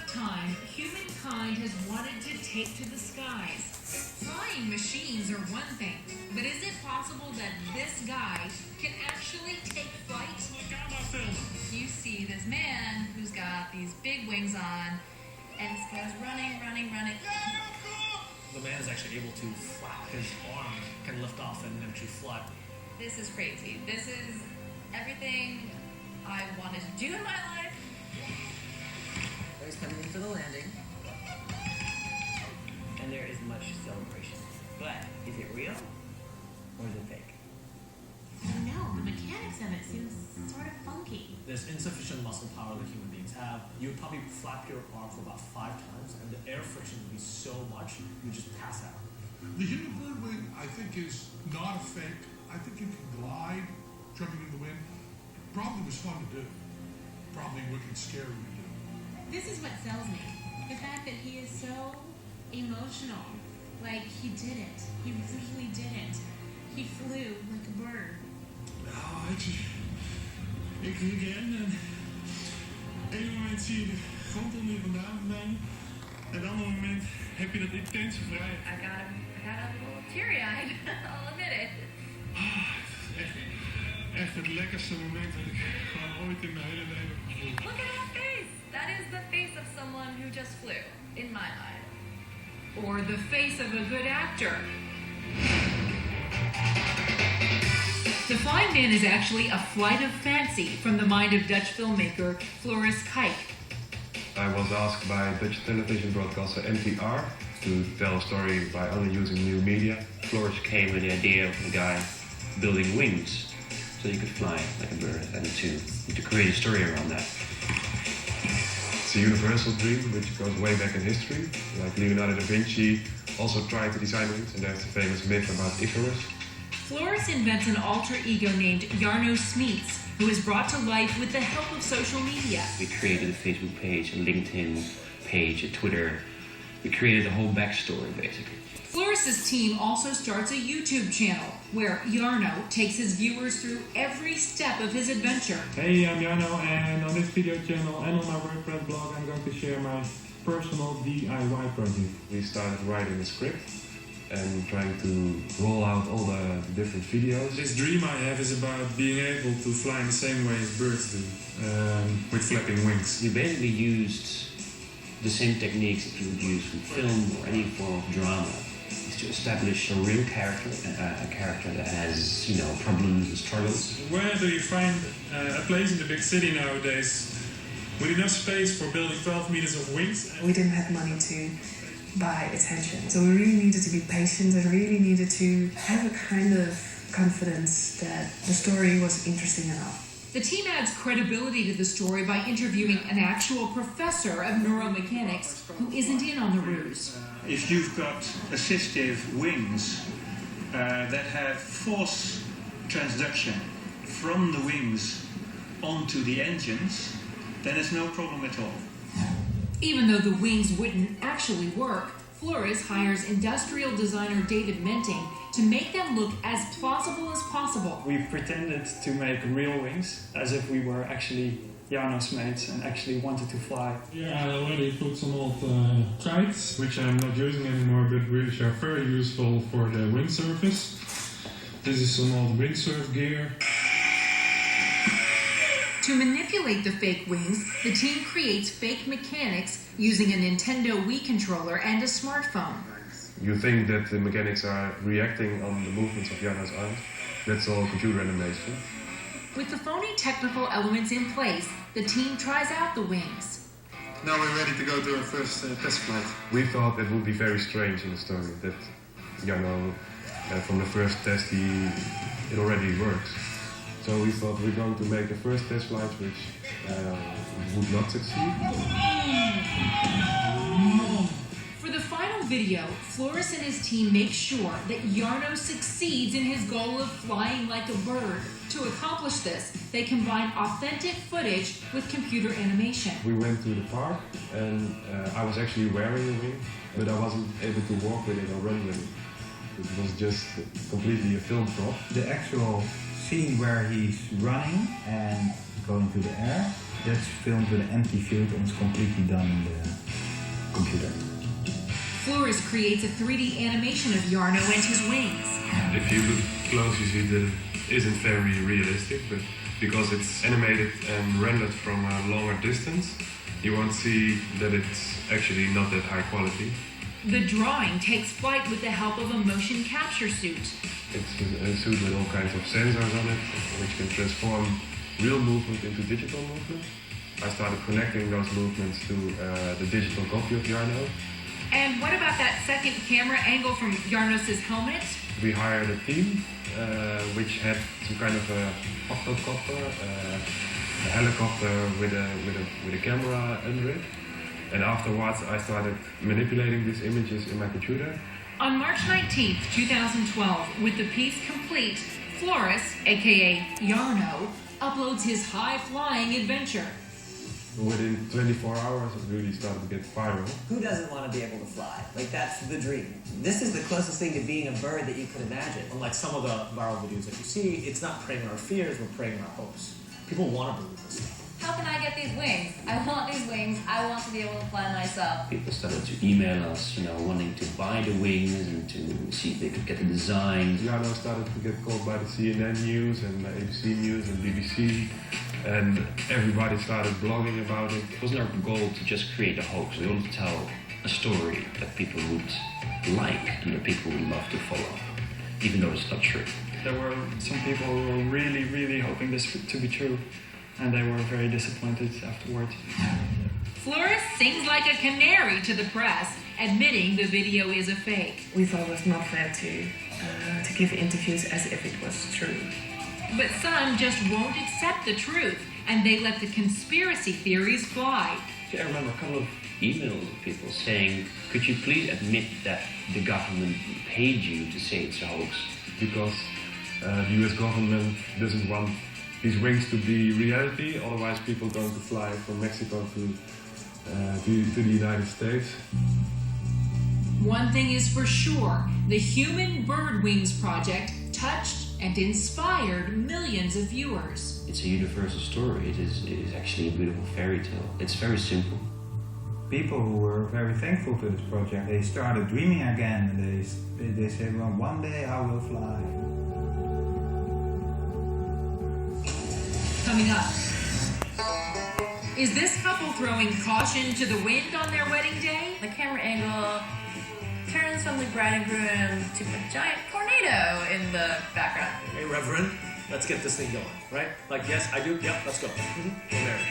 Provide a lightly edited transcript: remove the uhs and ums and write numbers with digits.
time, humankind has wanted to take to the skies. Flying machines are one thing, but is it possible that this guy can actually take flight? You see this man who's got these big wings on, and this guy's running. The man is actually able to flap his arm, can lift off and actually fly. This is crazy. This is everything I wanted to do in my life. He's coming in for the landing. And there is much celebration. But is it real or is it fake? I don't know. The mechanics of it seems sort of funky. There's insufficient muscle power that human beings have. You would probably flap your arm for about 5 times, and the air friction would be so much, you would just pass out. The human bird wing, I think, is not a fake. I think you can glide, jumping in the wind. Probably was fun to do. Probably wicked scary to do. This is what sells me. The fact that he is so emotional. Like, he did it. He really did it. He flew like a bird. Nou, ik again. En één moment zie je de grond onder je vandaan nemen. En het andere moment heb je dat intense vrijheid. I got a little teary-eyed. I'll admit it. Echt het lekkerste moment dat ik gewoon ooit in mijn hele leven heb gevoeld. Look at that face. That is the face of someone who just flew, in my mind. Or the face of a good actor. The Flying Man is actually a flight of fancy from the mind of Dutch filmmaker Floris Kijk. I was asked by Dutch television broadcaster NTR to tell a story by only using new media. Floris came with the idea of a guy building wings so you could fly like a bird and to create a story around that. It's a universal dream which goes way back in history. Like Leonardo da Vinci also tried to design wings, and there's the famous myth about Icarus. Floris invents an alter ego named Jarno Smeets, who is brought to life with the help of social media. We created a Facebook page, a LinkedIn page, a Twitter. We created a whole backstory, basically. Floris's team also starts a YouTube channel where Jarno takes his viewers through every step of his adventure. Hey, I'm Jarno, and on this video channel and on my WordPress blog I'm going to share my personal DIY project. We started writing a script and trying to roll out all the different videos. This dream I have is about being able to fly in the same way as birds do, with flapping wings. We basically used the same techniques that you would use in film or any form of drama. To establish a real character, a character that has, problems and struggles. Where do you find a place in the big city nowadays with enough space for building 12 meters of wings? We didn't have money to buy attention, so we really needed to be patient and really needed to have a kind of confidence that the story was interesting enough. The team adds credibility to the story by interviewing an actual professor of neuromechanics who isn't in on the ruse. If you've got assistive wings that have force transduction from the wings onto the engines, then it's no problem at all. Even though the wings wouldn't actually work, Floris hires industrial designer David Menting to make them look as plausible as possible. We pretended to make real wings as if we were actually Jarno's mates and actually wanted to fly. Here I already put some old kites, which I'm not using anymore, but which are very useful for the windsurfers. This is some old windsurf gear. To manipulate the fake wings, the team creates fake mechanics using a Nintendo Wii controller and a smartphone. You think that the mechanics are reacting on the movements of Jarno's arms. That's all computer animation. With the phony technical elements in place, the team tries out the wings. Now we're ready to go to our first test flight. We thought it would be very strange in the story that Jarno, from the first test, it already works. So we thought we're going to make the first test flight which would not succeed. For the final video, Floris and his team make sure that Jarno succeeds in his goal of flying like a bird. To accomplish this, they combine authentic footage with computer animation. We went to the park and I was actually wearing a wing, but I wasn't able to walk with it or run with it. It was just completely a film prop. The actual scene where he's running and go into the air. That's filmed with an empty field and it's completely done in the computer. Flores creates a 3D animation of Jarno and his wings. If you look close, you see that it isn't very realistic, but because it's animated and rendered from a longer distance, you won't see that it's actually not that high quality. The drawing takes flight with the help of a motion capture suit. It's a suit with all kinds of sensors on it, which can transform real movement into digital movement. I started connecting those movements to the digital copy of Jarno. And what about that second camera angle from Jarnos' helmet? We hired a team which had some kind of a octocopter, a helicopter with a camera under it. And afterwards I started manipulating these images in my computer. On March 19th, 2012, with the piece complete, Flores, aka Jarno, uploads his high-flying adventure. Within 24 hours it really started to get viral. Who doesn't want to be able to fly? Like, that's the dream. This is the closest thing to being a bird that you could imagine. Unlike some of the viral videos that you see, it's not preying on our fears, we're preying on our hopes. People want to believe this stuff. How can I get these wings? I want these wings. I want to be able to fly myself. People started to email us, wanting to buy the wings and to see if they could get the design. Jarno started to get called by the CNN News and ABC News and BBC, and everybody started blogging about it. It wasn't our goal to just create a hoax. We wanted to tell a story that people would like and that people would love to follow, even though it's not true. There were some people who were really, really hoping this to be true, and they were very disappointed afterwards. Flores sings like a canary to the press, admitting the video is a fake. We thought it was not fair to give interviews as if it was true. But some just won't accept the truth, and they let the conspiracy theories fly. I remember a couple of emails of people saying, could you please admit that the government paid you to say it's a hoax? Because the US government doesn't want these wings to be reality, otherwise people going to fly from Mexico to the United States. One thing is for sure, the Human Bird Wings Project touched and inspired millions of viewers. It's a universal story. It is actually a beautiful fairy tale. It's very simple. People who were very thankful to this project, they started dreaming again. They said, well, one day I will fly. Coming up, is this couple throwing caution to the wind on their wedding day? The camera angle turns from the bride and groom to a giant tornado in the background. Hey, Reverend, let's get this thing going, right? Like, yes, I do, yep, let's go. We're married.